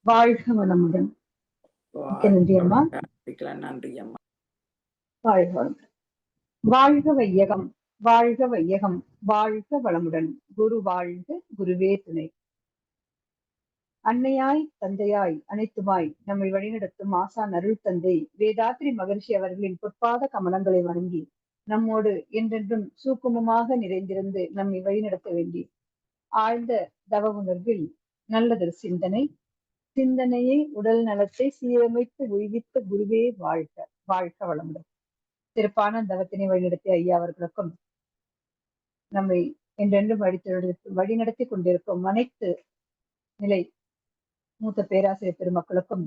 வாழ்க வளமுடன். மிக்க நன்றி அம்மா. நன்றி அம்மா. வாழ்க வளமுடன். வாழ்க வையகம், வாழ்க வையகம், வாழ்க வளமுடன். குரு வாழ்க, குருவே துணை. அன்னையாய் தந்தையாய் அனைத்துமாய் நம்மை வழிநடத்தும் ஆசான் அருள் தந்தை வேதாத்ரி மகர்ஷி அவர்களின் பொற்பாத கமலங்களை வணங்கி நம்மோடு என்றென்றும் சூக்குமமாக நிறைந்திருந்து நம்மை வழிநடத்த வேண்டி ஆழ்ந்த தவ உணர்வில் நல்லதொரு சிந்தனை, சிந்தனையை உடல் நலத்தை சீரமைத்து உய்வித்த குருவே வாழ்க, வாழ்க வளமுடன். சிறப்பான தவத்தினை வழிநடத்திய ஐயா அவர்களுக்கும் நம்மை என்றென்றும் வழிநடத்தி கொண்டிருக்கும் அனைத்து நிலை மூத்த பேராசிரியர் பெருமக்களுக்கும்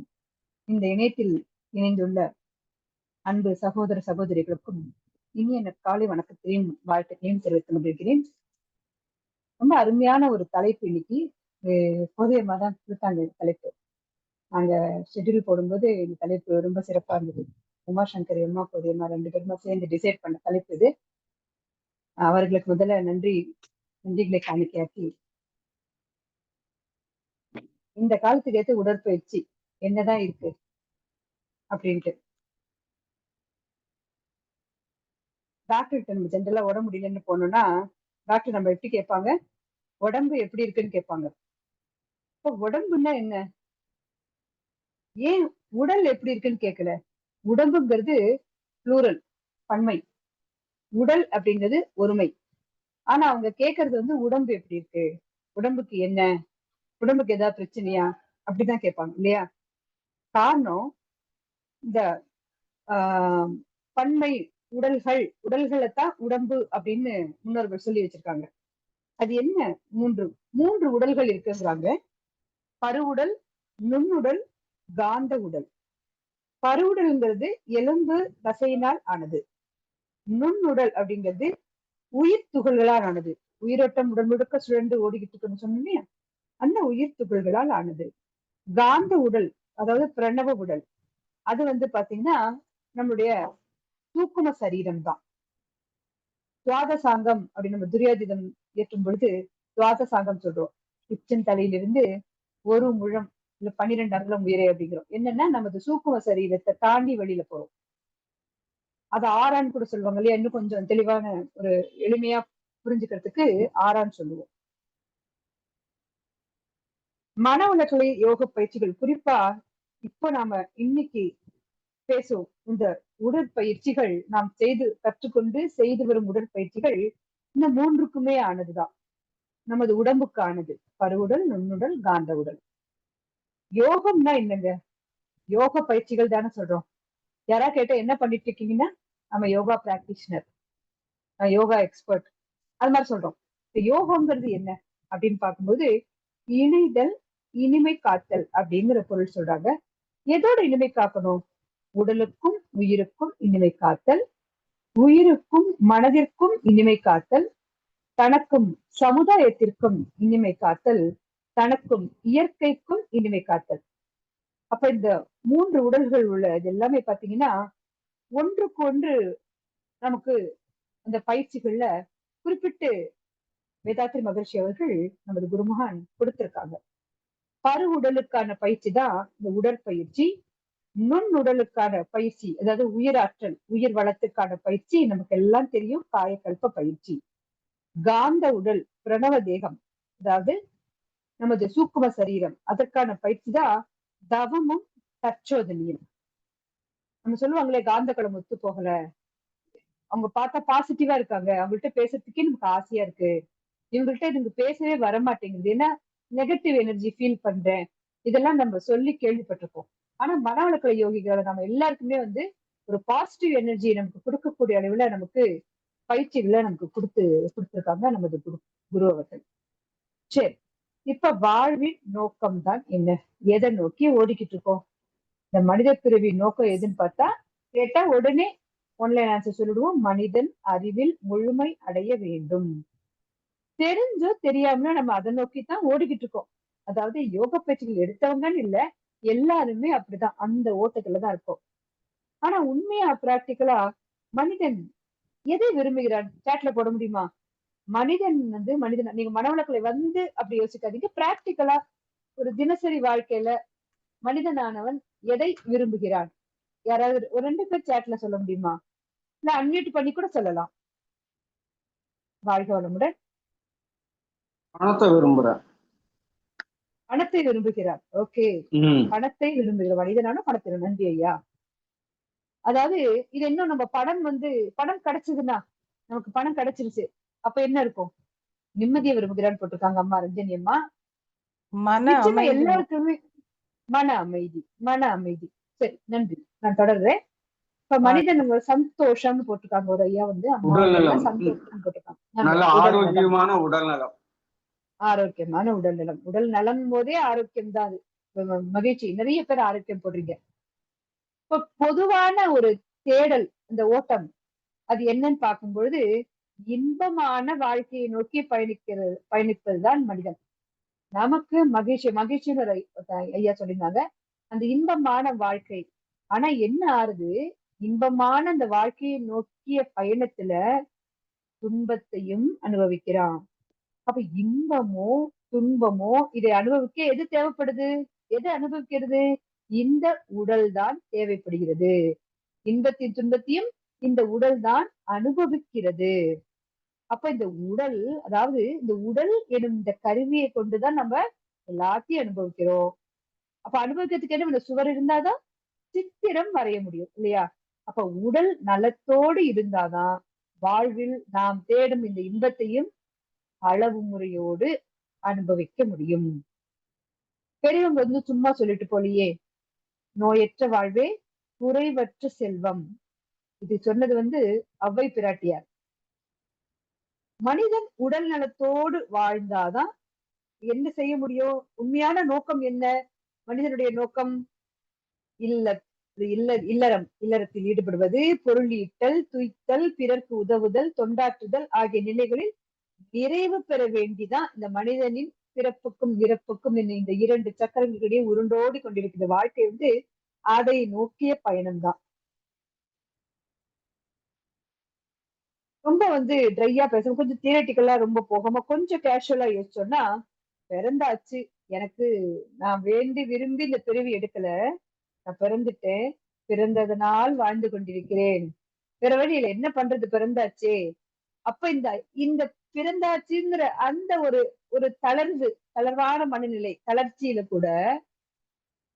இந்த இணையத்தில் இணைந்துள்ள அன்பு சகோதர சகோதரிகளுக்கும் இனிய காலை வணக்கத்தையும் வாழ்க்கையையும் தெரிவித்துக் கொண்டிருக்கிறேன். ரொம்ப அருமையான ஒரு தலைப்பு இன்னைக்கு போதையமா தான் கொடுத்தாங்க தலைப்பு. நாங்க ஷெட்யூல் போடும்போது இந்த தலைப்பு ரொம்ப சிறப்பா இருந்தது. உமாசங்கர் அம்மா போதையம்மா 2 பேருமா சேர்ந்து டிசைட் பண்ண தலைப்பு இது. அவர்களுக்கு முதல்ல நன்றிகளை காணிக்கையாக்கி, இந்த காலத்துக்கு ஏற்ற உடற்பயிற்சி என்னதான் இருக்கு அப்படின்ட்டு டாக்டர்கிட்ட நம்ம ஜென்ரலா உடம்பு முடியலன்னு போனோம்னா டாக்டர் நம்ம எப்படி கேட்பாங்க, உடம்பு எப்படி இருக்குன்னு கேட்பாங்க. இப்போ உடம்புன்னா என்ன, ஏன் உடல் எப்படி இருக்குன்னு கேட்கல. உடம்புங்கிறது ப்ளூரல், பன்மை. உடல் அப்படிங்கிறது ஒருமை. ஆனா அவங்க கேட்கறது வந்து உடம்பு எப்படி இருக்கு, உடம்புக்கு என்ன, உடம்புக்கு ஏதாவது பிரச்சனையா அப்படிதான் கேட்பாங்க இல்லையா. காரணம் இந்த பன்மை உடல்களைத்தான் உடம்பு அப்படின்னு முன்னோர்கள் சொல்லி வச்சிருக்காங்க. அது என்ன, மூன்று உடல்கள் இருக்குங்கிறாங்க. பருவுடல், நுண்ணுடல், காந்த உடல். பருவுடல்ங்கிறது எலும்பு தசையினால் ஆனது. நுண்ணுடல் அப்படிங்கிறது உயிர் துகள்களால் ஆனது. உயிரோட்டம் உடல் முழுக்க சுழன்று ஓடிக்கிட்டு இருக்குன்னு சொன்னீங்க, அந்த உயிர் துகள்களால் ஆனது. காந்த உடல் அதாவது பிரணவ உடல், அது வந்து பாத்தீங்கன்னா நம்மளுடைய தூக்கும சரீரம் தான். துவாதசாங்கம் அப்படின்னு நம்ம துரியாதீதம் ஏற்றும் பொழுது துவாதசாங்கம் சொல்றோம். உச்சன் தலையிலிருந்து 1 முழம் இல்ல 12 அங்குலம் உயரே அப்படிங்கிறோம். என்னன்னா நமது சூக்கும சரீரத்தை தாண்டி வெளியில போறோம். அது ஆறான்னு கூட சொல்லுவாங்க இல்லையா. இன்னும் கொஞ்சம் தெளிவான ஒரு எளிமையா புரிஞ்சுக்கிறதுக்கு ஆறான்னு சொல்லுவோம். மன உளக்கலை யோக பயிற்சிகள், குறிப்பா இப்ப நாம இன்னைக்கு பேசும் இந்த உடற்பயிற்சிகள், நாம் கற்றுக்கொண்டு செய்து வரும் உடற்பயிற்சிகள் இந்த மூன்றுக்குமே ஆனதுதான். நமது உடம்புக்கு ஆனது. பருவுடல், நுண்ணுடல், காந்த உடல். யோகம்னா என்னங்க, யோக பயிற்சிகள் தானே சொல்றோம். யாரா கேட்டா என்ன பண்ணிட்டு இருக்கீங்கன்னா நம்ம யோகா பிராக்டிஷனர், யோகா எக்ஸ்பர்ட், அது மாதிரி சொல்றோம். யோகம்ங்கிறது என்ன அப்படின்னு பார்க்கும்போது இணைதல், இனிமை காத்தல் அப்படிங்கிற பொருள் சொல்றாங்க. எதோட இனிமை காக்கணும், உடலுக்கும் உயிருக்கும் இனிமை காத்தல், உயிருக்கும் மனதிற்கும் இனிமை காத்தல், தனக்கும் சமுதாயத்திற்கும் இனிமை காத்தல், தனக்கும் இயற்கைக்கும் இனிமை காத்தல். அப்ப இந்த 3 உடல்கள் உள்ள இது எல்லாமே பாத்தீங்கன்னா ஒன்றுக்கு ஒன்று நமக்கு அந்த பயிற்சிகள்ல குறிப்பிட்டு வேதாத்ரி மகர்ஷி அவர்கள் நமது குருமகான் கொடுத்திருக்காங்க. பரு உடலுக்கான பயிற்சி தான் இந்த உடற்பயிற்சி. நுண்ணுடலுக்கான பயிற்சி, அதாவது உயிராற்றல், உயிர் வளத்துக்கான பயிற்சி நமக்கு எல்லாம் தெரியும், காயக்கல்ப பயிற்சி. காந்த உடல், பிரணவ தேகம், அதாவது நமது சூக்கும சரீரம், அதற்கான பயிற்சி தான் தவமும் தற்சோதனையும். நம்ம சொல்லுவாங்களே காந்த களம் ஒத்து போகல, அவங்க பார்த்தா பாசிட்டிவா இருக்காங்க, அவங்கள்ட்ட பேசுறதுக்கே நமக்கு ஆசையா இருக்கு, இவங்கள்ட்ட எனக்கு பேசவே வரமாட்டேங்குது, ஏன்னா நெகட்டிவ் எனர்ஜி ஃபீல் பண்றேன், இதெல்லாம் நம்ம சொல்லி கேள்விப்பட்டிருக்கோம். ஆனா மனவளக்கலை யோகிகளை நம்ம எல்லாருக்குமே வந்து ஒரு பாசிட்டிவ் எனர்ஜி நமக்கு கொடுக்கக்கூடிய அளவுல நமக்கு பயிற்சிகளை நமக்கு கொடுத்திருக்காங்க நமது குரு அவர்கள். சரி, இப்ப வாழ்வின் நோக்கம் தான் என்ன, எதை நோக்கி ஓடிக்கிட்டு இருக்கோம்? இந்த மனித பிறவி நோக்கம் எதுன்னு பார்த்தா கேட்டா உடனே ஆன்லைன் ஆன்சர் சொல்லிடுவோம், மனிதன் அறிவில் முழுமை அடைய வேண்டும். தெரிஞ்சோ தெரியாமலோ நம்ம அதை நோக்கித்தான் ஓடிக்கிட்டு இருக்கோம். அதாவது யோக பயிற்சிகள் எடுத்தவங்கன்னு இல்ல, எல்லாருமே அப்படிதான் அந்த ஓட்டத்துலதான் இருக்கும். ஆனா உண்மையா பிராக்டிக்கலா மனிதன் எதை விரும்புகிறான் சாட்ல போட முடியுமா? மனிதன் நீங்க மனவளக்கலை வந்து அப்படி யோசிக்காதீங்க, பிராக்டிக்கலா ஒரு தினசரி வாழ்க்கையில மனிதனானவன் எதை விரும்புகிறான்? யாராவது ஒரு 2 பேர் சேட்ல சொல்ல முடியுமா? இல்ல அன்மியூட் பண்ணி கூட சொல்லலாம். வாழ்க வளமுடன். பணத்தை விரும்புறேன். பணத்தை விரும்புகிறார். ஓகே, பணத்தை விரும்புகிற மனிதனான பணத்தை. நன்றி ஐயா. அதாவது இது இன்னும் நம்ம பணம் கிடைச்சதுன்னா, நமக்கு பணம் கிடைச்சிருச்சு, அப்ப என்ன இருக்கும்? நிம்மதியை விரும்புகிறான்னு போட்டிருக்காங்க அம்மா ரஞ்சனி அம்மா. நிச்சயமா எல்லாருக்குமே மன அமைதி, மன அமைதி. சரி, நன்றி. நான் தொடர்றேன். இப்ப மனிதன் சந்தோஷம்னு போட்டிருக்காங்க ஒரு ஐயா வந்து, சந்தோஷம் போட்டிருக்காங்க. நல்ல ஆரோக்கியமான உடல் நலம். ஆரோக்கியமான உடல் நலம். உடல் நலம் போதே ஆரோக்கியம் தான். அது மகிழ்ச்சி. நிறைய பேர் ஆரோக்கியம் போடுறீங்க. இப்ப பொதுவான ஒரு தேடல், இந்த ஓட்டம், அது என்னன்னு பார்க்கும் பொழுது இன்பமான வாழ்க்கையை நோக்கி பயணிப்பதுதான் மனிதன். நமக்கு மகிழ்ச்சின்னு ஐயா சொல்லியிருந்தாங்க, அந்த இன்பமான வாழ்க்கை. ஆனா என்ன ஆறுது, இன்பமான அந்த வாழ்க்கையை நோக்கிய பயணத்துல துன்பத்தையும் அனுபவிக்கிறான். அப்ப இன்பமோ துன்பமோ இதை அனுபவிக்க எது தேவைப்படுது? எது அனுபவிக்கிறது? இந்த உடல் தான் தேவைப்படுகிறது. இன்பத்தின் துன்பத்தையும் இந்த உடல் தான் அனுபவிக்கிறது. அப்ப இந்த உடல், அதாவது இந்த உடல் எனும் இந்த கருவியை கொண்டுதான் நம்ம எல்லாத்தையும் அனுபவிக்கிறோம். அப்ப அனுபவிக்கிறதுக்கு என்ன, இந்த சுவர் இருந்தாதான் சித்திரம் வரைய முடியும் இல்லையா? அப்ப உடல் நலத்தோடு இருந்தாதான் வாழ்வில் நாம் தேடும் இந்த இன்பத்தையும் அளவு முறையோடு அனுபவிக்க முடியும். பெரியவங்க வந்து சும்மா சொல்லிட்டு போலியே, நோயற்ற வாழ்வே குறைவற்ற செல்வம். இது சொன்னது வந்து அவ்வை பிராட்டியார். மனிதன் உடல் நலத்தோடு வாழ்ந்தாதான் என்ன செய்ய முடியும்? உண்மையான நோக்கம் என்ன? மனிதனுடைய நோக்கம் இல்லறத்தில் ஈடுபடுவது, பொருள் ஈட்டல், துய்த்தல், பிறர்க்கு உதவுதல், தொண்டாற்றுதல் ஆகிய நிலைகளில் நிறைவு பெற வேண்டிதான் இந்த மனிதனின் பிறப்புக்கும் இறப்புக்கும் இந்த 2 சக்கரங்களுக்கிடையே உருண்டோடி கொண்டிருக்கிற வாழ்க்கை வந்து அதை நோக்கிய பயணம்தான். ரொம்ப வந்து ட்ரையா பேசணும், கொஞ்சம் தியரட்டிக்கலா ரொம்ப போகாம கொஞ்சம் கேஷுவலா யோசிச்சோம்னா, பிறந்தாச்சு, எனக்கு நான் வேண்டி விரும்பி இந்த பிறவி எடுக்கல, நான் பிறந்துட்டேன், பிறந்ததனால் வாழ்ந்து கொண்டிருக்கிறேன், வேற வழியில என்ன பண்றது, பிறந்தாச்சே. அப்ப இந்த இந்த பிறந்தாச்சுங்கிற அந்த ஒரு தளர்வான மனநிலை, தளர்ச்சியில கூட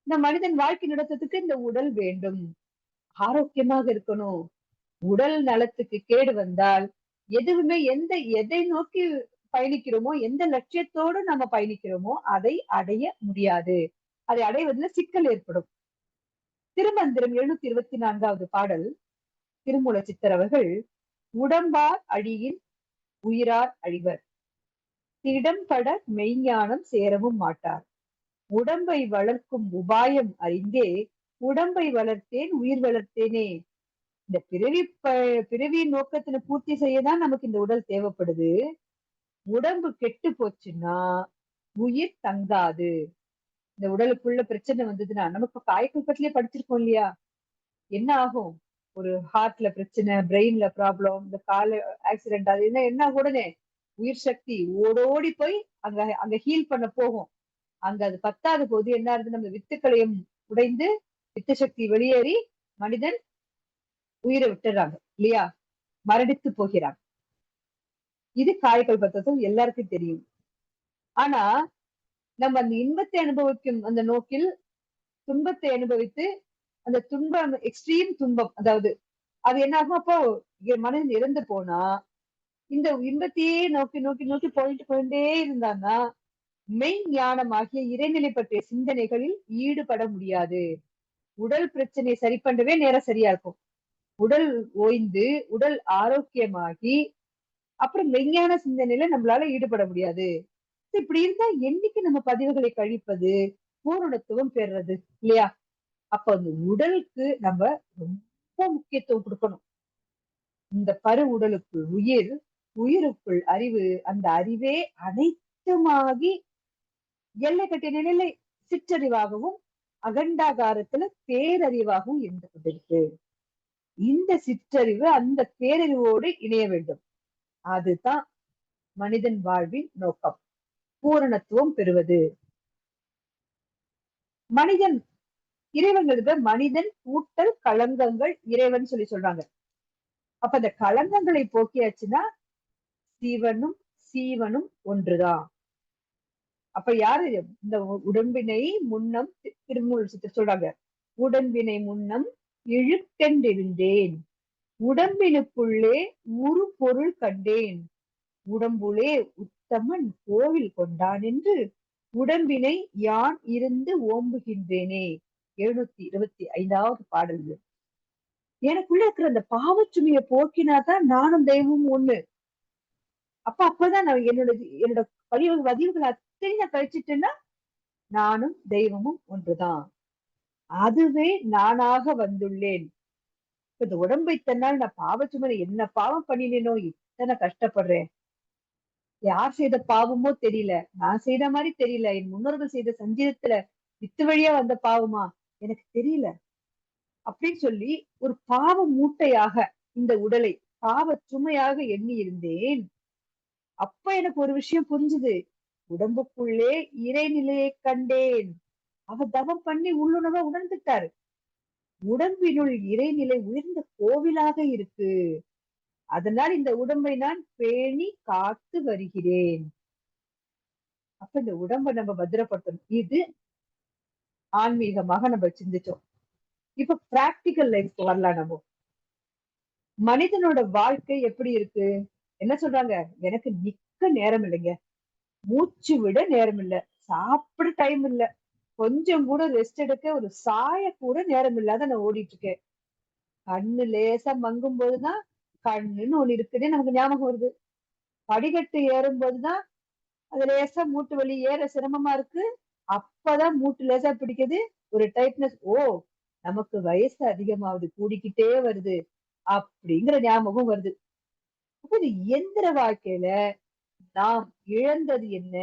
இந்த மனிதன் வாழ்க்கை நடத்துறதுக்கு இந்த உடல் வேண்டும், ஆரோக்கியமாக இருக்கணும். உடல் நலத்துக்கு கேடு வந்தால் எதுவுமே எதை நோக்கி பயணிக்கிறோமோ, எந்த லட்சியத்தோடு நம்ம பயணிக்கிறோமோ அதை அடைய முடியாது. அதை அடைவதில் சிக்கல் ஏற்படும். திருமந்திரம் 724வது பாடல், திருமூல சித்தர் அவர்கள், உடம்பார் அழியின் உயிரார் அழிவர், திடம்பட மெய்ஞானம் சேரவும் மாட்டார், உடம்பை வளர்க்கும் உபாயம் அறிந்தே உடம்பை வளர்த்தேன் உயிர் வளர்த்தேனே. இந்த பிறவியின் நோக்கத்துல பூர்த்தி செய்யதான் நமக்கு இந்த உடல் தேவைப்படுது. உடம்பு கெட்டு போச்சுன்னா உயிர் தங்காது. இந்த உடலுக்குள்ள பிரச்சனை வந்ததுன்னா, நமக்கு காயக்கல்பத்திலேயே படிச்சிருக்கோம் இல்லையா, என்ன ஆகும்? ஒரு ஹார்ட்ல பிரச்சனை, பிரெயின்ல ப்ராப்ளம், இந்த கால ஆக்சிடென்ட், அது என்ன உடனே உயிர் சக்தி ஓடோடி போய் அங்க அங்க ஹீல் பண்ண போகும். அங்க அது பத்தாத போது என்ன ஆகுது, நம்ம வித்துக்களையும் உடைந்து வித்து சக்தி வெளியேறி மனிதன் உயிரை விட்டுறாங்க இல்லையா, மரணித்து போகிறாங்க. இது காயக்கல்பத்தம் எல்லாருக்கும் தெரியும். ஆனா நம்ம அந்த இன்பத்தை அனுபவிக்கும் அந்த நோக்கில் துன்பத்தை அனுபவித்து, அந்த துன்பம் எக்ஸ்ட்ரீம் துன்பம், அதாவது அது என்ன ஆகும், அப்போ மனிதன் இறந்து போனா இந்த இன்பத்தையே நோக்கி நோக்கி நோக்கி போயிட்டே இருந்தான்னா மெய் ஞானமாகிய இறைநிலை பற்றிய சிந்தனைகளில் ஈடுபட முடியாது. உடல் பிரச்சனையை சரி பண்ணவே நேரம் சரியா இருக்கும். உடல் ஓய்ந்து உடல் ஆரோக்கியமாகி அப்புறம் மெய்ஞான சிந்தனையில நம்மளால ஈடுபட முடியாது. இப்படி இருந்தா என்னைக்கு நம்ம பதிவுகளை கழிப்பது, பூரணத்துவம் பெறுறது இல்லையா? அப்ப அந்த உடலுக்கு நம்ம ரொம்ப முக்கியத்துவம் கொடுக்கணும். இந்த பரு உடலுக்குள் உயிர், உயிருக்குள் அறிவு, அந்த அறிவே அனைத்துமாகி எல்லை கட்டிய நிலையில சிற்றறிவாகவும் அகண்டாகாரத்துல பேரறிவாகவும் இருந்து கொண்டிருக்கு. இந்த சிற்றறிவு அந்த பேரறிவோடு இணைய வேண்டும். அதுதான் மனிதன் வாழ்வின் நோக்கம், பூரணத்துவம் பெறுவது. மனிதன் இறைவன்கிறது மனிதன் கூட்டல் களங்கங்கள் இறைவன் சொல்லி சொல்றாங்க. அப்ப அந்த களங்கங்களை போக்கியாச்சுன்னா சிவனும் சீவனும் ஒன்றுதான். அப்ப யாரு இந்த உடம்பினை முன்னம் திருமூல் சித்தர் சொல்றாங்க, உடம்பினை முன்னம் இழுக்கென்றிருந்தேன், உடம்பினுக்குள்ளே உரு பொருள் கண்டேன், உடம்புலே உத்தமன் கோவில் கொண்டான் என்று உடம்பினை யான் இருந்து ஓம்புகின்றேனே. 725வது பாடல். எனக்குள்ள இருக்கிற அந்த பாவச்சுமையை போக்கினாதான் நானும் தெய்வமும் ஒண்ணு. அப்பதான் நான் என்னோட பதிவுகள் அத்தனை நான் கழிச்சிட்டேன்னா நானும் தெய்வமும் ஒன்றுதான். அதுவே நானாக வந்துள்ளேன். இந்த உடம்பை தன்னால் நான் பாவச்சுமை என்ன பாவம் பண்ணினேனோ, இத்தனை கஷ்டப்படுறேன். யார் செய்த பாவமோ தெரியல, நான் செய்த மாதிரி தெரியல, என் முன்னோர்கள் செய்த சஞ்சீதத்துல வித்து வழியா வந்த பாவமா எனக்கு தெரியல அப்படின்னு சொல்லி ஒரு பாவ மூட்டையாக இந்த உடலை பாவ சுமையாக எண்ணி இருந்தேன். அப்ப எனக்கு ஒரு விஷயம் புரிஞ்சுது, உடம்புக்குள்ளே இறைநிலையை கண்டேன். அவர் தவம் பண்ணி உள்ளுணர்வா உணர்ந்துட்டாரு, உடம்பினுள் இறைநிலை உயர்ந்த கோவிலாக இருக்கு, அதனால் இந்த உடம்பை நான் பேணி காத்து வருகிறேன். அப்ப இந்த உடம்பை நம்ம பத்திரப்படுத்தணும். இது ஆன்மீகமாக நம்ம சிந்திச்சோம். இப்ப பிராக்டிக்கல் லைஃப் வரலாம். நம்ம மனிதனோட வாழ்க்கை எப்படி இருக்கு? என்ன சொல்றாங்க, எனக்கு நிக்க நேரம் இல்லைங்க, மூச்சு விட நேரம் இல்ல, சாப்பிட டைம் இல்ல, கொஞ்சம் கூட ரெஸ்ட் எடுக்க ஒரு சாய கூட நேரம் இல்லாத நான் ஓடிட்டு இருக்கேன். கண்ணு லேசா மங்கும் போதுதான் கண்ணுன்னு ஒண்ணு இருக்குன்னு நமக்கு ஞாபகம் வருது. படிக்கட்டு ஏறும் போதுதான் அது லேசா மூட்டு வலி ஏற சிரமமா இருக்கு, அப்பதான் மூட்டு லேசா பிடிக்குது, ஒரு டைட்னஸ், ஓ நமக்கு வயசு அதிகமாவது, கூடிக்கிட்டே வருது அப்படிங்கிற ஞாபகம் வருது. அப்ப இந்த இயந்திர வாழ்க்கையில நாம் இழந்தது என்ன?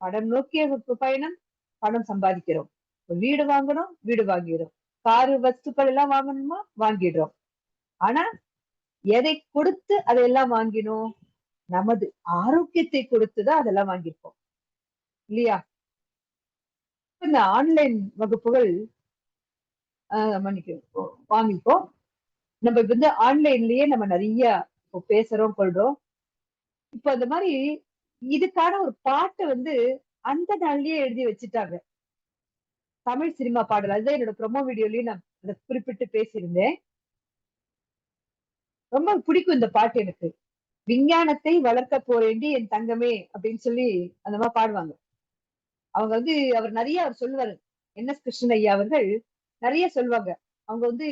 படம் நோக்கிய பயணம், பணம் சம்பாதிக்கிறோம், வீடு வாங்கணும், வீடு வாங்கிடுறோம், காரு வஸ்துக்கள் எல்லாம் வாங்கணுமா வாங்கிடுறோம். ஆனா எதை கொடுத்து அதையெல்லாம் வாங்கினோம்? நமது ஆரோக்கியத்தை கொடுத்துதான் அதெல்லாம் வாங்கியிருப்போம் இல்லையா? இந்த ஆன்லைன் வகுப்புகள் வாங்கிப்போம். நம்ம வந்து ஆன்லைன்லயே நம்ம நிறைய பேசுறோம் கொள்றோம். இப்ப அந்த மாதிரி இதுக்கான ஒரு பாட்டை வந்து அந்த நாள்லயே எழுதி வச்சுட்டாங்க, தமிழ் சினிமா பாடல். அதுதான் என்னோட ப்ரொமோ வீடியோலயும் நான் அதை குறிப்பிட்டு பேசியிருந்தேன். ரொம்ப பிடிக்கும் இந்த பாட்டு எனக்கு. விஞ்ஞானத்தை வளர்க்க போறேண்டி என் தங்கமே அப்படின்னு சொல்லி அந்த மாதிரி பாடுவாங்க. அவங்க வந்து அவர் சொல்லுவாரு, என்.எஸ். கிருஷ்ணன் ஐயா அவர்கள் நிறைய சொல்லுவாங்க. அவங்க வந்து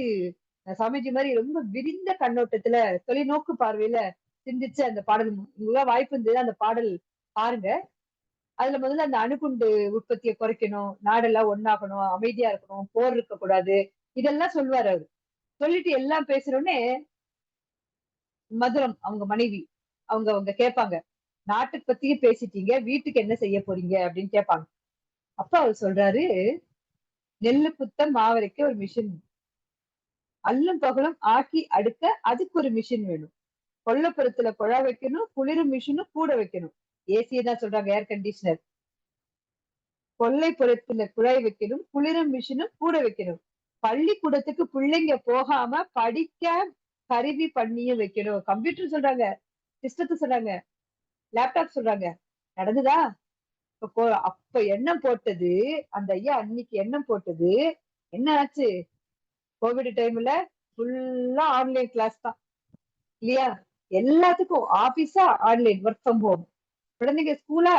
சாமிஜி மாதிரி ரொம்ப விரிந்த கண்ணோட்டத்துல தொலைநோக்கு பார்வையில சிந்திச்சு அந்த பாடல், உங்களுக்கு வாய்ப்பு இருந்தது அந்த பாடல் பாருங்க. அதுல முதல்ல அந்த அணுகுண்டு உற்பத்தியை குறைக்கணும், நாடெல்லாம் ஒண்ணாகணும், அமைதியா இருக்கணும், போர் இருக்க கூடாது, இதெல்லாம் சொல்லுவாரு அவரு. சொல்லிட்டு எல்லாம் பேசுறோன்னே மதுரம் அவங்க மனைவி அவங்க கேட்பாங்க, நாட்டுக்கு பத்தியே பேசிட்டீங்க, வீட்டுக்கு என்ன செய்ய போறீங்க அப்படின்னு கேட்பாங்க. அப்ப அவர் சொல்றாரு, நெல்லு குத்த மாவரைக்க ஒரு மிஷின், அல்லும் பகலும் ஆக்கி அடுக்க அதுக்கு ஒரு மிஷின் வேணும், கொல்லப்புறத்துல குழா வைக்கணும், குளிரும் மிஷினும் கூட வைக்கணும். ஏசியை தான் சொல்றாங்க, ஏர் கண்டிஷனர். கொல்லைப்புறத்துல குழாய் வைக்கணும், குளிரும் மிஷினும் கூட வைக்கணும், பள்ளிக்கூடத்துக்கு பிள்ளைங்க போகாம படிக்க கருவி பண்ணியும் வைக்கணும். கம்ப்யூட்டர் சொல்றாங்க, சிஸ்டத்தை சொல்றாங்க, லேப்டாப் சொல்றாங்க. நடந்துதா? அப்ப எண்ணம் போட்டது அந்த ஐயா, அன்னைக்கு எண்ணம் போட்டது என்ன ஆச்சு? கோவிட் டைம்ல ஃபுல்லா ஆன்லைன் கிளாஸ் தான் இல்லையா? எல்லாத்துக்கும் ஆபீஸா ஆன்லைன், ஒர்க் ஃப்ரம் ஹோம், குழந்தைங்க ஸ்கூலா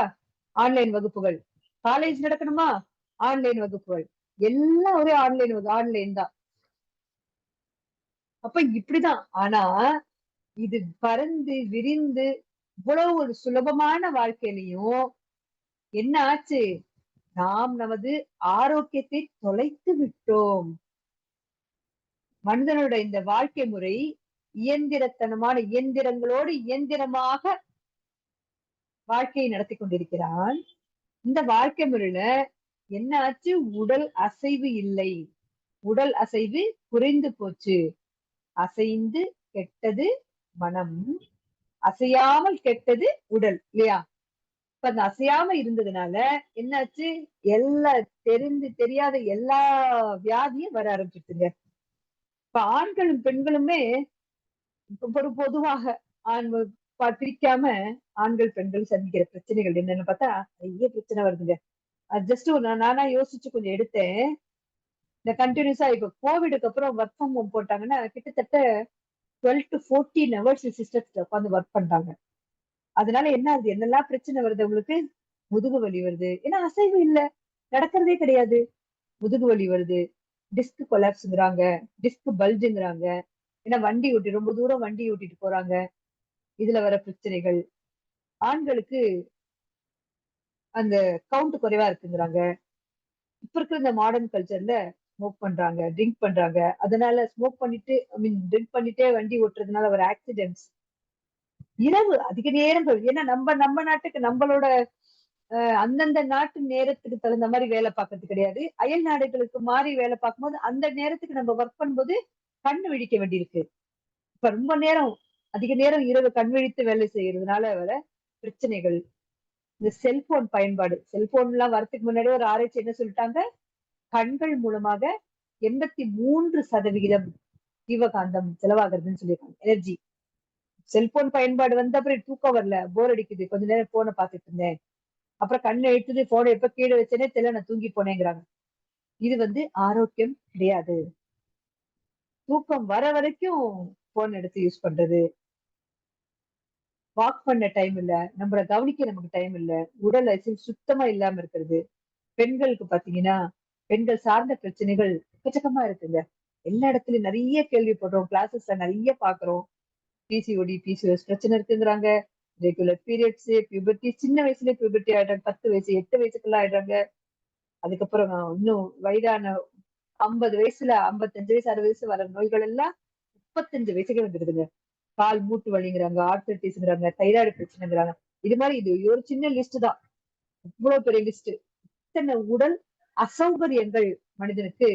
ஆன்லைன் வகுப்புகள், காலேஜ் நடக்கணுமா ஆன்லைன் வகுப்புகள், எல்லாம் ஒரே ஆன்லைன் தான். அப்ப இப்படிதான். ஆனா இது பறந்து விரிந்து இவ்வளவு ஒரு சுலபமான வாழ்க்கையிலையும் என்ன ஆச்சு? நாம் நமது ஆரோக்கியத்தை தொலைத்து விட்டோம். மனிதனோட இந்த வாழ்க்கை முறை இயந்திரத்தனமான, இயந்திரங்களோடு இயந்திரமாக வாழ்க்கையை நடத்தி கொண்டிருக்கிறான். இந்த வாழ்க்கை முறையில என்ன ஆச்சு? உடல் அசைவு இல்லை, உடல் அசைவு குறைந்து போச்சு. அசைந்து கெட்டது மனம், அசையாமல் கெட்டது உடல் இல்லையா? இப்ப அந்த அசையாம இருந்ததுனால என்னாச்சு, எல்லா தெரியாத எல்லா வியாதியும் வர ஆரம்பிச்சிருச்சுங்க. இப்ப ஆண்களும் பெண்களுமே ஒரு பொதுவாக ஆண் பிரிக்காம ஆண்கள் பெண்கள் சந்திக்கிற பிரச்சனைகள் என்னன்னு பார்த்தா நிறைய பிரச்சனை வருதுங்க. அது ஜஸ்ட் நானா யோசிச்சு கொஞ்சம் எடுத்தேன். இந்த கண்டினியூஸா இப்ப கோவிடுக்கு அப்புறம் ஒர்க் ஃப்ரம் ஹோம் போட்டாங்கன்னா கிட்டத்தட்ட 12 to 14 ஹவர்ஸ் சிஸ்டத்துல உட்காந்து ஒர்க் பண்றாங்க. அதனால என்ன ஆகுது, என்னெல்லாம் பிரச்சனை வருது உங்களுக்கு? முதுகு வலி வருது. ஏன்னா அசைவு இல்ல, நடக்கிறதே கிடையாது. முதுகு வலி வருது, டிஸ்க் கொலாப்ஸ்ங்கிறாங்க, டிஸ்க் பல்ஜுங்கிறாங்க. ஏன்னா வண்டி ஓட்டி ரொம்ப தூரம் வண்டி ஓட்டிட்டு போறாங்க. இதுல வர பிரச்சனைகள். ஆண்களுக்கு அந்த கவுண்ட் குறைவா இருக்குங்கிறாங்க. இப்ப இருக்கிற இந்த மாடர்ன் கல்ச்சர்ல ஸ்மோக் பண்றாங்க, ட்ரிங்க் பண்றாங்க. அதனால ஸ்மோக் பண்ணிட்டு ட்ரிங்க் பண்ணிட்டே வண்டி ஓட்டுறதுனால வர ஆக்சிடென்ட்ஸ். இரவு அதிக நேரங்கள். ஏன்னா நம்ம நம்ம நாட்டுக்கு நம்மளோட அந்தந்த நாட்டு நேரத்துக்கு தகுந்த மாதிரி வேலை பார்க்கறது கிடையாது. அயல் நாடுகளுக்கு மாறி வேலை பார்க்கும்போது அந்த நேரத்துக்கு நம்ம ஒர்க் பண்ணும்போது கண்ணு விழிக்க வேண்டியிருக்கு. இப்ப ரொம்ப நேரம் அதிக நேரம் இரவு கண் விழித்து வேலை செய்யறதுனால வர பிரச்சனைகள். இந்த செல்போன் பயன்பாடு. செல்போன் எல்லாம் வரதுக்கு முன்னாடி ஒரு ஆராய்ச்சி என்ன சொல்லிட்டாங்க, கண்கள் மூலமாக 83% ஜீவகாந்தம் செலவாகிறதுன்னு சொல்லியிருக்காங்க. எனர்ஜி. செல்போன் பயன்பாடு வந்த அப்புறம் தூக்கம் வரல, போர் அடிக்குது, கொஞ்ச நேரம் போனை பார்த்துட்டு இருந்தேன், அப்புறம் கண்ணை எடுத்தது போனை எப்ப கீழே வச்சேனே தெரியல, நான் தூங்கி போனேங்கிறாங்க. இது ஆரோக்கியம் கிடையாது. தூக்கம் வர வரைக்கும் போன் எடுத்து யூஸ் பண்றது, வாக் பண்ண டைம் இல்ல, நம்மள கவனிக்க நமக்கு டைம் இல்ல, உடல் அசைவு சுத்தமா இல்லாம இருக்கிறது. பெண்களுக்கு பாத்தீங்கன்னா பெண்கள் சார்ந்த பிரச்சனைகள் எக்கச்சக்கமா இருக்குங்க. எல்லா இடத்துலயும் நிறைய கேள்விப்படுறோம், கிளாஸஸ்ல நிறைய பாக்குறோம். பிசிஓடி, பிசிஓஎஸ் பிரச்சனை இருக்குங்கிறாங்க. ரெகுலர் பீரியட்ஸ், பியூபர்ட்டி, சின்ன வயசுல பியூபர்ட்டி ஆயிடுறாங்க. 10 வயசு 8 வயசுக்குள்ள ஆயிடுறாங்க. அதுக்கப்புறம் இன்னும் வயதான 50 வயசுல 55 வயசு 60 வயசு வர நோய்கள் எல்லாம் 35 வயசுக்கு வந்துடுதுங்க. கால் மூட்டு வலிங்கிறாங்க, ஆர்த்தரைட்டிஸ்ங்கிறாங்க, தைராய்டு பிரச்சனைங்கிறாங்க. இது ஒரு சின்ன லிஸ்ட் தான். இவ்வளவு பெரிய லிஸ்ட். இத்தனை உடல் அசௌகரியங்கள் மனிதனுக்கு,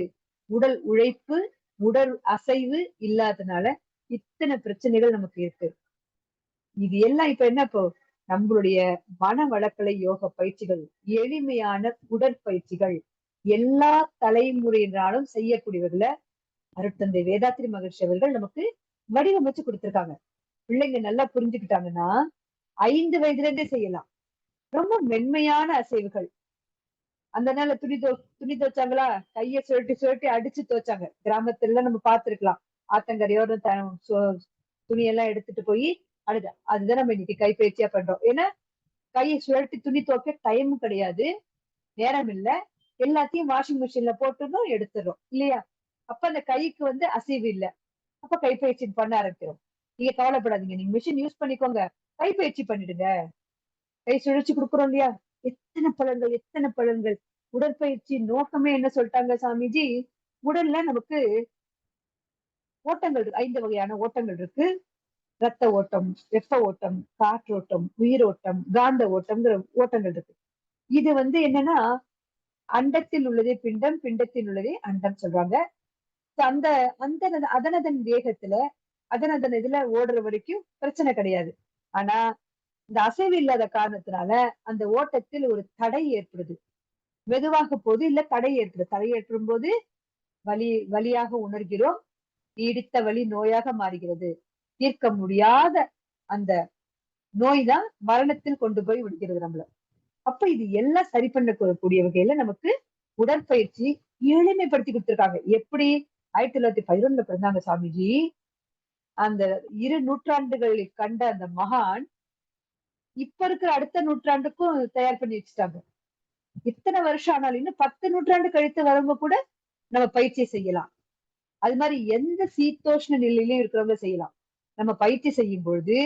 உடல் உழைப்பு, உடல் அசைவு இல்லாதனால இத்தனை பிரச்சனைகள் நமக்கு இருக்கு. இது எல்லாம் இப்ப என்ன, இப்போ நம்மளுடைய மன வளக்கலை யோக பயிற்சிகள், எளிமையான உடற்பயிற்சிகள் எல்லா தலைமுறையினாலும் செய்யக்கூடியவர்கள அருட்தந்தை வேதாத்ரி மகர்ஷி அவர்கள் நமக்கு வடிவமைச்சு கொடுத்திருக்காங்க. பிள்ளைங்க நல்லா புரிஞ்சுக்கிட்டாங்கன்னா 5 வயதுல இருந்தே செய்யலாம். ரொம்ப மென்மையான அசைவுகள். அந்த நாள்ல துணி துவைச்சாங்களா, கைய சுழட்டி சுழட்டி அடிச்சு துவைச்சாங்க. கிராமத்துல எல்லாம் நம்ம பார்த்திருக்கலாம். ஆத்தங்கரையோட துணியெல்லாம் எடுத்துட்டு போய் அதுதான் நம்ம இன்னைக்கு கைப்பயிற்சியா பண்றோம். ஏன்னா கையை சுழட்டி துணி துவைக்க டைமும் கிடையாது, நேரம் இல்ல. எல்லாத்தையும் வாஷிங் மிஷின்ல போட்டுறோம், எடுத்துடுறோம் இல்லையா? அப்ப அந்த கைக்கு அசைவு இல்ல. அப்ப கைப்பயிற்சி பண்ண ஆரம்பிக்கிறோம். நீங்க கவலைப்படாதீங்க, நீங்க மிஷின் யூஸ் பண்ணிக்கோங்க, கைப்பயிற்சி பண்ணிடுங்க. கை சுழற்சி கொடுக்குறோம் இல்லையா? எத்தனை பலன்கள், எத்தனை பலன்கள். உடற்பயிற்சி நோக்கமே என்ன சொல்லிட்டாங்க சாமிஜி, உடல்ல நமக்கு ஓட்டங்கள் இருக்கு. 5 வகையான ஓட்டங்கள் இருக்கு. ரத்த ஓட்டம், வெப்ப ஓட்டம், காற்றோட்டம், உயிரோட்டம், காந்த ஓட்டம்ங்கிற ஓட்டங்கள் இருக்கு. இது என்னன்னா, அண்டத்தில் உள்ளதே பிண்டம், பிண்டத்தில் உள்ளதே அண்டம் சொல்றாங்க. அந்த அந்த அதனதன் வேகத்துல அதனதன் இதுல ஓடுற வரைக்கும் பிரச்சனை கிடையாது. ஆனா இந்த அசைவு இல்லாத காரணத்தினால அந்த ஓட்டத்தில் ஒரு தடை ஏற்படுது. மெதுவாக போது இல்ல தடை ஏற்படுது. தடை ஏற்படும் போது வலியாக உணர்கிறோம். நீடித்த வலி நோயாக மாறுகிறது. தீர்க்க முடியாத அந்த நோய் தான் மரணத்தில் கொண்டு போய் விடுகிறது நம்மள. அப்ப இது எல்லாம் சரி பண்ணக்கூடிய வகையில நமக்கு உடற்பயிற்சி எளிமைப்படுத்தி கொடுத்திருக்காங்க. எப்படி? 1911 பிறந்தாங்க சாமிஜி. அந்த 2 நூற்றாண்டுகளை கண்ட அந்த மகான் இப்ப இருக்கிற அடுத்த நூற்றாண்டுக்கும் தயார் பண்ணி வச்சுட்டாங்க. இத்தனை வருஷம் ஆனாலும் இன்னும் 10 நூற்றாண்டு கழித்து வரவங்க கூட நம்ம பயிற்சி செய்யலாம். அது மாதிரி எந்த சீதோஷ்ண நிலையிலும் இருக்கிறவங்க செய்யலாம். நம்ம பயிற்சி செய்யும் பொழுது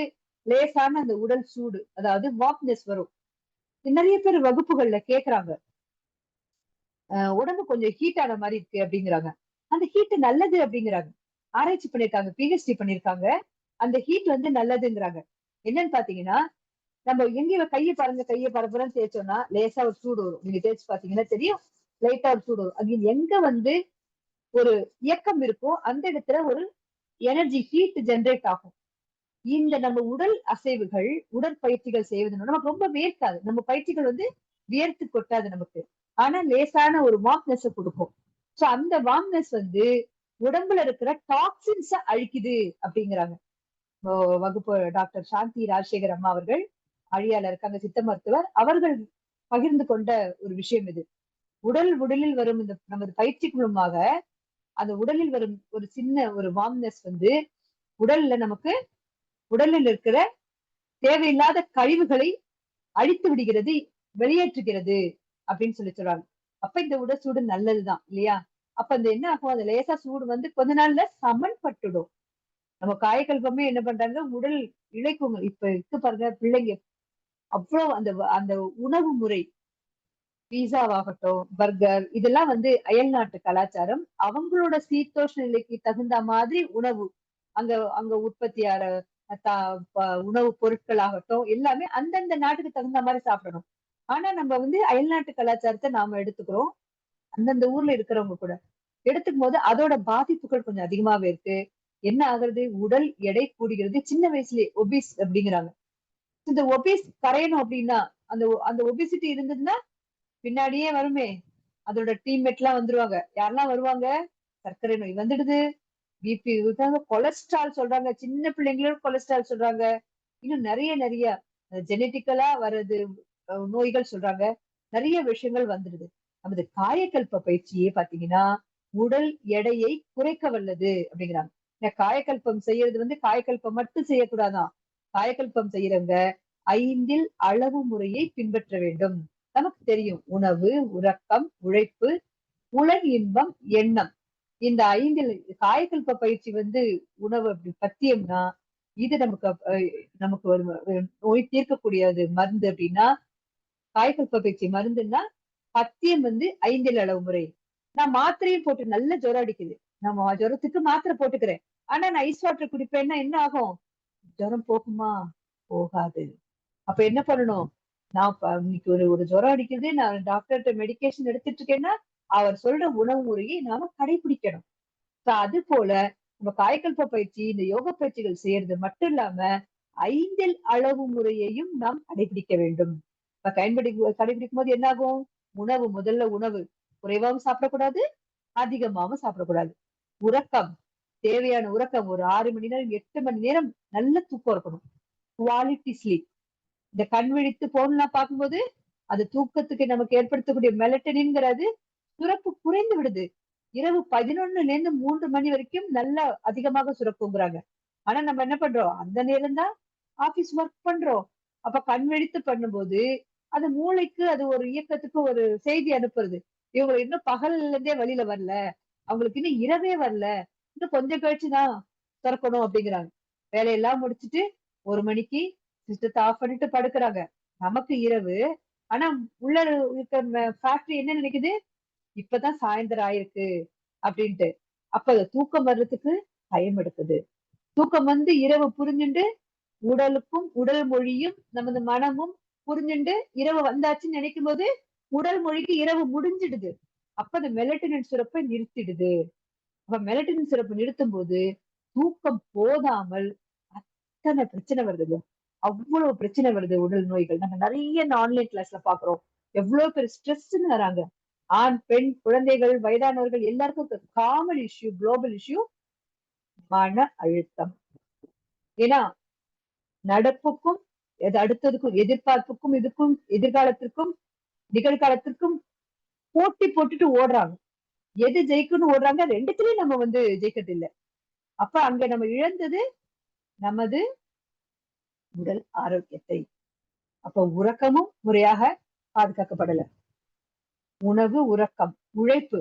லேசான அந்த உடல் சூடு, அதாவது வார்ம்னஸ் வரும். நிறைய பேர் வகுப்புகள்ல கேக்குறாங்க, உடம்பு கொஞ்சம் ஹீட் ஆன மாதிரி இருக்கு அப்படிங்கிறாங்க. அந்த ஹீட் நல்லது அப்படிங்கிறாங்க. ஆராய்ச்சி பண்ணிருக்காங்க, பிஹெச்டி பண்ணிருக்காங்க. அந்த ஹீட் நல்லதுங்கிறாங்க. என்னன்னு பாத்தீங்கன்னா, நம்ம எங்க கையை பரப்புறன்னு தேய்ச்சோம்னா லேசா ஒரு சூடு வரும். நீங்க தேய்ச்சு பாத்தீங்கன்னா தெரியும், லைட்டா ஒரு சூடு வரும். அது எங்க ஒரு இயக்கம் இருக்கோ அந்த இடத்துல ஒரு எனர்ஜி ஹீட் ஜெனரேட் ஆகும். இந்த நம்ம உடல் அசைவுகள், உடற்பயிற்சிகள் செய்வதனால நமக்கு ரொம்ப வேர்க்காது. நம்ம பயிற்சிகள் வியர்த்து கொட்டாது நமக்கு. ஆனா லேசான ஒரு வார்ம்னஸ் கொடுக்கும். சோ அந்த வார்ம்னஸ் உடம்புல இருக்கிற டாக்ஸின்ஸ அழிக்குது அப்படிங்கிறாங்க. இப்போ வகுப்பு டாக்டர் சாந்தி ராஜசேகர் அம்மா அவர்கள், அழியால இருக்காங்க சித்த மருத்துவர். அவர்கள் பகிர்ந்து கொண்ட ஒரு விஷயம் இது. உடலில் வரும் இந்த நமது பயிற்சி மூலமாக அந்த உடலில் வரும் ஒரு சின்ன ஒரு வார்ம்னஸ் உடல்ல நமக்கு உடலில் இருக்கிற தேவையில்லாத கழிவுகளை அழித்து விடுகிறது, வெளியேற்றுகிறது அப்படின்னு சொல்றாங்க. அப்ப இந்த உடல் சூடு நல்லதுதான் இல்லையா? அப்ப அந்த என்ன ஆகும், அந்த லேசா சூடு கொஞ்ச நாள்ல சமன்பட்டுடும். நம்ம காயக்கல்பமே என்ன பண்றாங்க, உடல் இழைக்குங்க. இப்ப இருக்கு பாருங்க பிள்ளைங்க, அவ்வளவு அந்த அந்த உணவு முறை, பீஸாவாகட்டும், பர்கர், இதெல்லாம் அயல் நாட்டு கலாச்சாரம். அவங்களோட சீதோஷ்ண நிலைக்கு தகுந்த மாதிரி உணவு அங்க அங்க உற்பத்தியார உணவு பொருட்கள் ஆகட்டும், எல்லாமே அந்தந்த நாட்டுக்கு தகுந்த மாதிரி சாப்பிடணும். ஆனா நம்ம அயல் நாட்டு கலாச்சாரத்தை நாம எடுத்துக்கிறோம். அந்தந்த ஊர்ல இருக்கிறவங்க கூட எடுத்துக்கும் போது அதோட பாதிப்புகள் கொஞ்சம் அதிகமாவே இருக்கு. என்ன ஆகுறது, உடல் எடை கூடுகிறது சின்ன வயசுலயே, ஒபிஸ் அப்படிங்கிறாங்க. இந்த ஒபிஸ் கரையணும் அப்படின்னா, அந்த அந்த ஒபிசிட்டி இருந்ததுன்னா பின்னாடியே வருமே, அதோட டீம்மேட் எல்லாம் வந்துருவாங்க. யாரெல்லாம் வருவாங்க, சர்க்கரை நோய் வந்துடுது, பிபி இருக்காங்க, கொலஸ்ட்ரால் சொல்றாங்க, சின்ன பிள்ளைங்களோட கொலஸ்ட்ரால் சொல்றாங்க. இன்னும் நிறைய நிறைய ஜெனட்டிக்கலா வர்றது நோய்கள் சொல்றாங்க. நிறைய விஷயங்கள் வந்துடுது. நமது காயக்கல்ப பயிற்சியே பாத்தீங்கன்னா உடல் எடையை குறைக்க வல்லது அப்படிங்கிறாங்க. காயக்கல்பம் செய்யறது காயக்கல்பம் மட்டும் செய்யக்கூடாதான். காயக்கல்பம் செய்யறவங்க 5 அளவு முறையை பின்பற்ற வேண்டும். நமக்கு தெரியும், உணவு, உறக்கம், உழைப்பு, உலக இன்பம், எண்ணம். இந்த 5 காயக்கல்ப பயிற்சி உணவு அப்படி பத்தியம்னா, இது நமக்கு ஒரு நோய் தீர்க்கக்கூடியது மருந்து அப்படின்னா, காயக்கல்ப பயிற்சி மருந்துன்னா பத்தியம் 5 அளவு முறை. நான் மாத்திரையும் போட்டு நல்ல ஜுரம் அடிக்குது, நம்ம ஜுரத்துக்கு மாத்திரை போட்டுக்கிறேன், ஆனா நான் ஐஸ் வாட்டர் குடிப்பேன்னா என்ன ஆகும், ஜுரம் போகுமா? போகாது. அப்ப என்ன பண்ணணும், நான் இன்னைக்கு ஒரு ஜுரம் அடிக்குது, நான் டாக்டர்கிட்ட மெடிகேஷன் எடுத்துட்டு இருக்கேன்னா அவர் சொல்ற உணவு முறையை நாம கடைபிடிக்கணும். அது போல நம்ம காயக்கல்ப பயிற்சி, இந்த யோக பயிற்சிகள் செய்யறது மட்டும் இல்லாம 5 அளவு முறையையும் நாம் கடைபிடிக்க வேண்டும். இப்ப கடைபிடிக்கும் போது என்ன ஆகும், முதல்ல உணவு குறைவாகவும் சாப்பிடக்கூடாது, அதிகமாகவும் சாப்பிடக்கூடாது. உறக்கம், தேவையான உறக்கம் ஒரு 6 மணி நேரம் 8 மணி நேரம் நல்ல தூக்கம் இருக்கணும். Quality sleep. இந்த கண் விழித்து போன்லாம் பார்க்கும்போது அது தூக்கத்துக்கு நமக்கு ஏற்படுத்தக்கூடிய மெலட்டனின்ங்கிறது சுரப்பு குறைந்து விடுது. இரவு 11ல இருந்து 3 மணி வரைக்கும் நல்லா அதிகமாக சுரக்குங்கிறாங்க. ஆனா நம்ம என்ன பண்றோம், அந்த நேரம் தான் ஆபீஸ் ஒர்க் பண்றோம். அப்ப கண் விழித்து பண்ணும்போது அது மூளைக்கு அது ஒரு இயக்கத்துக்கு ஒரு செய்தி அனுப்புறது. இவங்க இன்னும் பகல்ல இருந்தே வெளியில வரல, அவங்களுக்கு இன்னும் இரவே வரல, இன்னும் கொஞ்சம் கழிச்சுதான் திறக்கணும் அப்படிங்கிறாங்க. வேலையெல்லாம் முடிச்சுட்டு 1 மணிக்கு சிஸ்டத்தை ஆஃப் பண்ணிட்டு படுக்கிறாங்க. நமக்கு இரவு. ஆனா உள்ள இருக்க ஃபேக்டரி என்ன நினைக்குது, இப்பதான் சாயந்தரம் ஆயிருக்கு அப்படின்ட்டு. அப்ப அது தூக்கம் வர்றதுக்கு டைம் எடுக்குது. தூக்கம் இரவு புரிஞ்சுண்டு, உடலுக்கும் உடல் மொழியும் நமது மனமும் புரிஞ்சுண்டு இரவு வந்தாச்சுன்னு நினைக்கும் போது உடல் மொழிக்கு இரவு முடிஞ்சிடுது. அப்ப அந்த மெலட்டனின் சுரப்பை நிறுத்திடுது. அப்ப மெலட்டனின் சுரப்பை நிறுத்தும் போது தூக்கம் போதாமல் அத்தனை பிரச்சனை வருது. அவ்வளவு பிரச்சனை வருது, உடல் நோய்கள். நம்ம நிறைய ஆன்லைன் கிளாஸ்ல பாக்குறோம். எவ்வளவு பேர் ஸ்ட்ரெஸ்ன்னு வராங்க. ஆண், பெண், குழந்தைகள், வயதானவர்கள் எல்லாருக்கும் காமன் இஷ்யூ, குளோபல் இஷ்யூ மன அழுத்தம். ஏன்னா நடப்புக்கும் அடுத்ததுக்கும், எதிர்பார்ப்புக்கும், இதுக்கும், எதிர்காலத்திற்கும், நிகழ்காலத்திற்கும் போட்டி போட்டுட்டு ஓடுறாங்க. எது ஜெயிக்கணும்னு ஓடுறாங்க, ரெண்டுத்திலயும் நம்ம ஜெயிக்கிறது இல்லை. அப்ப அங்க நம்ம இழந்தது நமது உடல் ஆரோக்கியத்தை. அப்ப உறக்கமும் முறையாக பாதுகாக்கப்படல. உணவு, உறக்கம், உழைப்பு.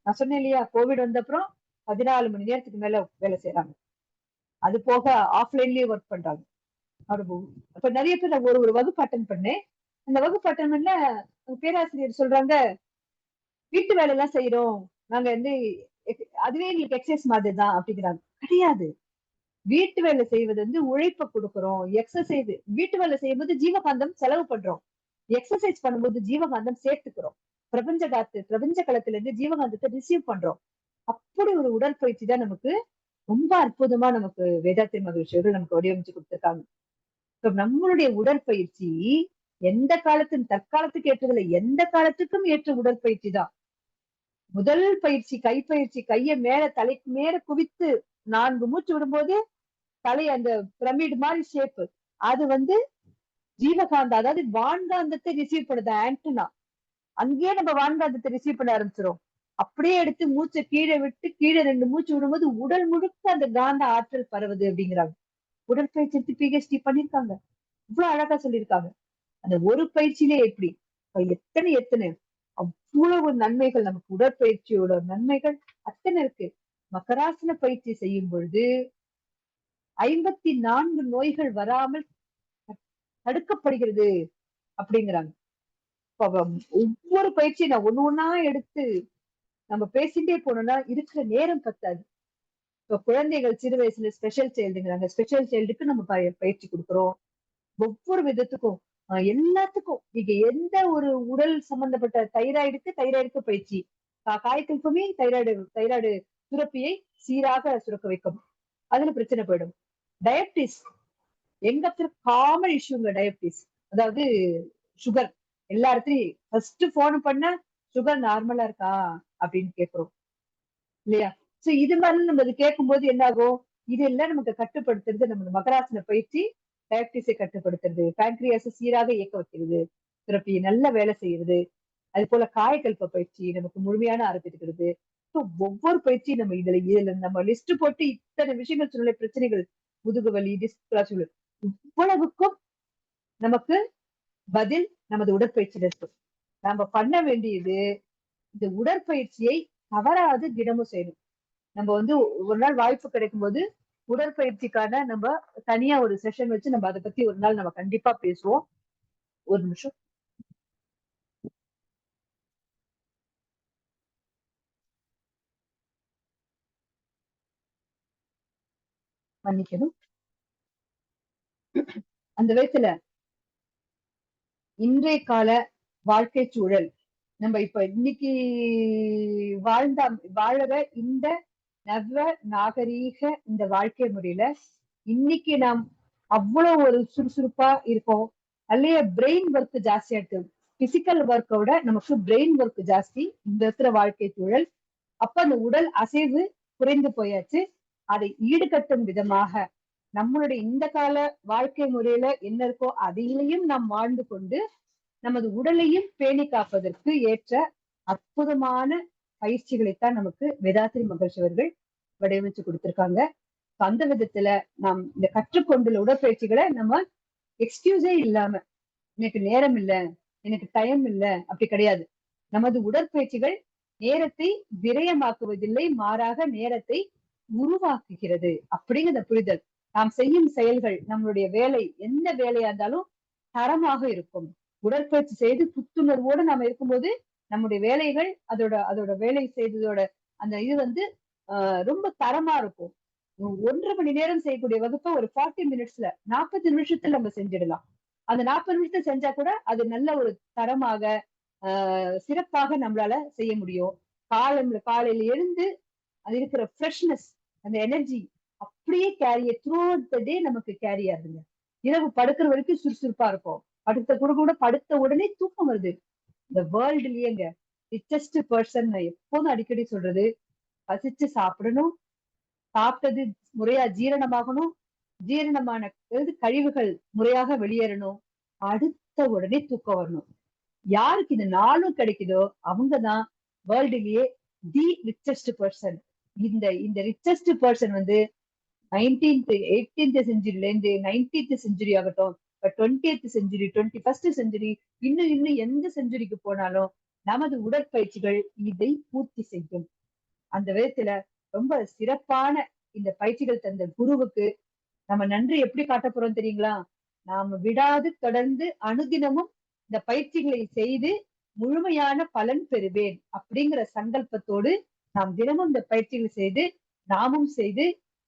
நான் சொன்னேன் இல்லையா, கோவிட் வந்த அப்புறம் 14 மணி நேரத்துக்கு மேல வேலை செய்யறாங்க. அது போக ஆஃப்லைன்லயே ஒர்க் பண்றாங்க. அப்ப நிறைய பேர் நான் ஒரு வகுப்பு அட்டன் பண்ணேன். அந்த வகுப்பு அட்டன் பண்ண பேராசிரியர் சொல்றாங்க, வீட்டு வேலை எல்லாம் செய்யறோம் நாங்க அதுவே எங்களுக்கு எக்ஸசைஸ் மாதிரி தான் அப்படிங்கிறாங்க. கிடையாது. வீட்டு வேலை செய்வது உழைப்பை கொடுக்கிறோம், எக்ஸசைஸ். வீட்டு வேலை செய்யும்போது ஜீவகாந்தம் செலவு பண்றோம், எக்ஸசைஸ் பண்ணும்போது ஜீவகாந்தம் சேர்த்துக்கிறோம். பிரபஞ்ச களத்துல இருந்து ஜீவகாந்தத்தை ரிசீவ் பண்றோம். அப்படி ஒரு உடற்பயிற்சி தான் நமக்கு ரொம்ப அற்புதமா நமக்கு வேதாத்திரி மகிழ்ச்சியோடு நமக்கு வடிவமைச்சு கொடுத்திருக்காங்க. நம்மளுடைய உடற்பயிற்சி எந்த காலத்தின் தற்காலத்துக்கு ஏற்றதில்லை, எந்த காலத்துக்கும் ஏற்ற உடற்பயிற்சி தான். முதல் பயிற்சி கைப்பயிற்சி, கையை மேல தலைக்கு மேல குவித்து 4 மூச்சு விடும்போது தலை அந்த பிரமிடு மாதிரி ஷேப், அது ஜீவகாந்த, அதாவது வான்காந்தத்தை ரிசீவ் பண்ணுது ஆண்டனா. அங்கேயே நம்ம வான்காந்தத்தை ரிசீவ் பண்ண ஆரம்பிச்சிரும். அப்படியே எடுத்து மூச்சை கீழே விட்டு கீழே 2 மூச்சு விடும்போது உடல் முழுக்க அந்த காந்த ஆற்றல் பரவுது அப்படிங்கிறாங்க. உடற்பயிற்சி எடுத்து பிஹெச்டி பண்ணிருக்காங்க. இவ்வளவு அழகா சொல்லியிருக்காங்க. அந்த ஒரு பயிற்சியிலே எப்படி எத்தனை எத்தனை அவ்வளவு நன்மைகள், நமக்கு உடற்பயிற்சியோட நன்மைகள் அத்தனை இருக்கு. மகராசன பயிற்சி செய்யும் பொழுது 54 நோய்கள் வராமல் தடுக்கப்படுகிறது அப்படிங்கிறாங்க. ஒவ்வொரு பயிற்சியும் நான் ஒண்ணு ஒண்ணா எடுத்து நம்ம பேசிட்டே போனோம்னா இருக்கிற நேரம் பத்தாது. இப்ப குழந்தைகள் சிறு வயசுல ஸ்பெஷல் சைல்டுங்கிறாங்க. ஸ்பெஷல் சைல்டுக்கு நம்ம பயிற்சி கொடுக்குறோம். ஒவ்வொரு விதத்துக்கும் எல்லாத்துக்கும் நீங்க எந்த ஒரு உடல் சம்பந்தப்பட்ட தைராய்டுக்கு பயிற்சி, காய்கல்பமே தைராய்டு சுரப்பியை சீராக சுரக்க வைக்கும். அதுல பிரச்சனை போயிடும். டயபிட்டிஸ் எங்க காமன் இஷ்யூங்க. டயபிட்டிஸ் அதாவது சுகர். எல்லா இடத்துலயும் ஃபர்ஸ்ட் போன் பண்ண சுகர் நார்மலா இருக்கா அப்படின்னு கேட்கிறோம் இல்லையா? சோ இது மாதிரி நம்ம கேட்கும் போது என்ன ஆகும்? இது எல்லாம் நமக்கு கட்டுப்படுத்துறது நம்ம மகராசன பயிற்சி. டயபிட்டிஸை கட்டுப்படுத்துறது, பேங்க்ரியாஸை சீராக இயக்க வைக்கிறது, சுரப்பியை நல்ல வேலை செய்யறது. அது போல காயக்கல்ப பயிற்சி நமக்கு முழுமையான ஆரோக்கியத்துக்கிறது. ஒவ்வொரு பயிற்சியும் நம்ம இதுல நம்ம லிஸ்ட் போட்டு இத்தனை விஷயங்கள் சொல்ல, பிரச்சனைகள், முதுகு வலி, டிஸ்க், இவ்வளவுக்கும் நமக்கு பதில் நமது உடற்பயிற்சியில இருக்கு. நாம பண்ண வேண்டியது இந்த உடற்பயிற்சியை தவறாது தினமும் செய்யணும். நம்ம ஒரு நாள் வாய்ப்பு கிடைக்கும் போது உடற்பயிற்சிக்கான நம்ம தனியா ஒரு செஷன் வச்சு நம்ம அதை பத்தி ஒரு நாள் நம்ம கண்டிப்பா பேசுவோம். ஒரு நிமிஷம். மன்னிக்கணும். அந்த விதத்துல இன்றைய கால வாழ்க்கை சூழல், நம்ம இப்ப இன்னைக்கு வாழற இந்த நவ நாகரீக இந்த வாழ்க்கை முறையில இன்னைக்கு நாம் அவ்வளவு ஒரு சுறுசுறுப்பா இருக்கோம். அல்லையா பிரெயின் ஒர்க் ஜாஸ்தியா இருக்கு. பிசிக்கல் ஒர்க்கை விட நமக்கு பிரெயின் ஒர்க் ஜாஸ்தி இந்த இருக்கிற வாழ்க்கை சூழல். அப்ப அந்த உடல் அசைவு குறைந்து போயாச்சு. அதை ஈடுகட்டும் விதமாக நம்மளுடைய இந்த கால வாழ்க்கை முறையில என்ன இருக்கோ அதையிலையும் நாம் வாழ்ந்து கொண்டு நமது உடலையும் பேணி காப்பதற்கு ஏற்ற அற்புதமான பயிற்சிகளைத்தான் நமக்கு வேதாத்திரி மகர்ஷி அவர்கள் வடிவமைச்சு கொடுத்திருக்காங்க. அந்த விதத்துல நாம் இந்த கற்றுக்கொண்டுள்ள உடற்பயிற்சிகளை நம்ம எக்ஸ்கியூஸே இல்லாம, எனக்கு நேரம் இல்லை, எனக்கு டைம் இல்லை அப்படி கிடையாது. நமது உடற்பயிற்சிகள் நேரத்தை விரயமாக்குவதில்லை, மாறாக நேரத்தை உருவாக்குகிறது அப்படிங்கிற புரிதல். நாம் செய்யும் செயல்கள், நம்மளுடைய வேலை எந்த வேலையா இருந்தாலும் தரமாக இருக்கும். உடற்பயிற்சி செய்து புத்துணர்வோடு நாம இருக்கும்போது நம்முடைய வேலைகள் அதோட வேலை செய்ததோட அந்த இது ரொம்ப தரமா இருக்கும். 1.5 மணி நேரம் செய்யக்கூடிய வகுப்பை ஒரு 40 மினிட்ஸ்ல 40 நிமிஷத்துல நம்ம செஞ்சிடலாம். அந்த 40 நிமிஷத்துல செஞ்சா கூட அது நல்ல ஒரு தரமாக சிறப்பாக நம்மளால செய்ய முடியும். காலையில எழுந்து அது இருக்கிற ஃப்ரெஷ்னஸ், அந்த எனர்ஜி அப்படியே த்ரூ அவுட் த டே நமக்கு கேரி ஆகுதுங்க. இரவு படுக்கிற வரைக்கும் சுறுசுறுப்பா இருக்கும். படுத்த உடனே தூக்கம் வருது. இந்த வேர்ல்டுலயேங்க ரிச்சஸ்ட் பர்சன் எப்போதும் அடிக்கடி சொல்றது, பசிச்சு சாப்பிடணும், சாப்பிட்டது முறையா ஜீரணமாகணும், ஜீரணமான கழிவுகள் முறையாக வெளியேறணும், அடுத்த உடனே தூக்கம் வரணும். யாருக்கு இந்த நாளும் கிடைக்குதோ அவங்கதான் வேர்ல்டுலயே தி ரிச்சஸ்ட் பர்சன். இந்த ரிச்சஸ்ட் பர்சன் 18th செஞ்சுரில இருந்து 19th செஞ்சுரி ஆகட்டும், 20th செஞ்சுரி, 21st செஞ்சுரி, இன்னும் எந்த செஞ்சுரிக்கு போனாலும் நமது உடற்பயிற்சிகள் இதை பூர்த்தி செய்யும். அந்த விதத்துல ரொம்ப சிறப்பான இந்த பயிற்சிகள் தந்த குருவுக்கு நம்ம நன்றி எப்படி காட்ட போறோம் தெரியுங்களா? நாம விடாது தொடர்ந்து அனுதினமும் இந்த பயிற்சிகளை செய்து முழுமையான பலன் பெறுவேன் அப்படிங்கிற சங்கல்பத்தோடு நாம் தினமும் இந்த பயிற்சிகளை செய்து நாமும் செய்து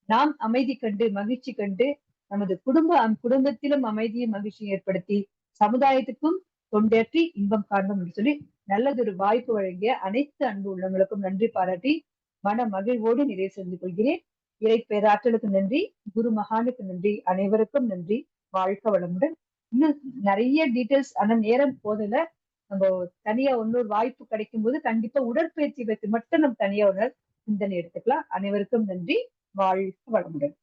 நாம் அமைதி கண்டு மகிழ்ச்சி கண்டு நமது குடும்பத்திலும் அமைதியும் மகிழ்ச்சியும் ஏற்படுத்தி சமுதாயத்துக்கும் தொண்டேற்றி இன்பம் காண்போம் என்று சொல்லி நல்லதொரு வாய்ப்பு வழங்கிய அனைத்து அன்பு உள்ளவங்களுக்கும் நன்றி பாராட்டி மன மகிழ்வோடு நிறைவு செய்து கொள்கிறேன். இறை பேராற்றலுக்கு நன்றி, குரு மகானுக்கு நன்றி, அனைவருக்கும் நன்றி. வாழ்க வளமுடன். இன்னும் நிறைய டீட்டெயில்ஸ், ஆனா நேரம் போதல. நம்ம தனியா இன்னொரு வாய்ப்பு கிடைக்கும் போது கண்டிப்பா உடற்பயிற்சி பற்றி மட்டும் நம்ம தனியா ஒரு நாள் சிந்தனை எடுத்துக்கலாம். அனைவருக்கும் நன்றி. வாழ்க வளமுடன்.